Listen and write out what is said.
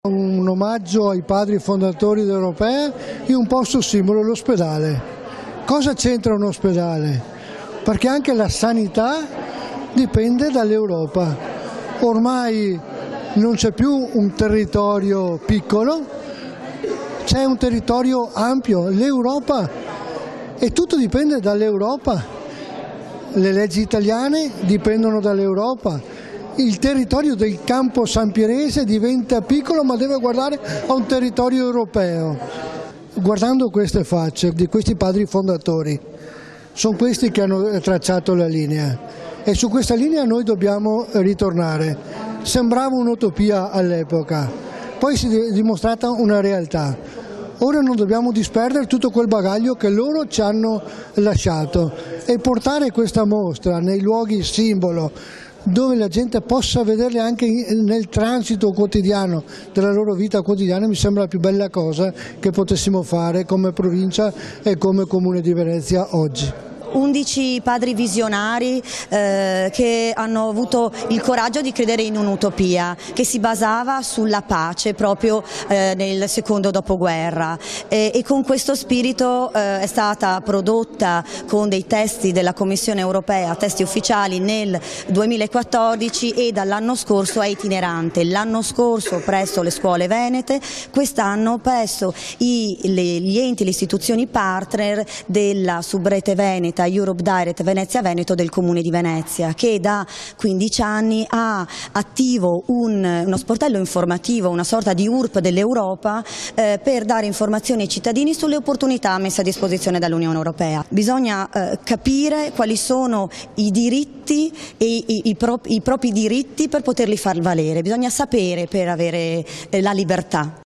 Un omaggio ai padri fondatori dell'Europea in un posto simbolo, l'ospedale. Cosa c'entra un ospedale? Perché anche la sanità dipende dall'Europa. Ormai non c'è più un territorio piccolo, c'è un territorio ampio, l'Europa, e tutto dipende dall'Europa. Le leggi italiane dipendono dall'Europa. Il territorio del campo sampierese diventa piccolo, ma deve guardare a un territorio europeo. Guardando queste facce di questi padri fondatori, sono questi che hanno tracciato la linea e su questa linea noi dobbiamo ritornare. Sembrava un'utopia all'epoca, poi si è dimostrata una realtà. Ora non dobbiamo disperdere tutto quel bagaglio che loro ci hanno lasciato e portare questa mostra nei luoghi simbolo, dove la gente possa vederle anche nel transito quotidiano della loro vita quotidiana, mi sembra la più bella cosa che potessimo fare come provincia e come Comune di Venezia oggi. 11 padri visionari che hanno avuto il coraggio di credere in un'utopia che si basava sulla pace proprio nel secondo dopoguerra e con questo spirito è stata prodotta con dei testi della Commissione europea, testi ufficiali nel 2014 e dall'anno scorso è itinerante, l'anno scorso presso le scuole venete, quest'anno presso gli enti, le istituzioni partner della Subrete Veneta, Europe Direct Venezia Veneto del Comune di Venezia, che da 15 anni ha attivo uno sportello informativo, una sorta di URP dell'Europa per dare informazioni ai cittadini sulle opportunità messe a disposizione dall'Unione Europea. Bisogna capire quali sono i diritti e i propri diritti per poterli far valere, bisogna sapere per avere la libertà.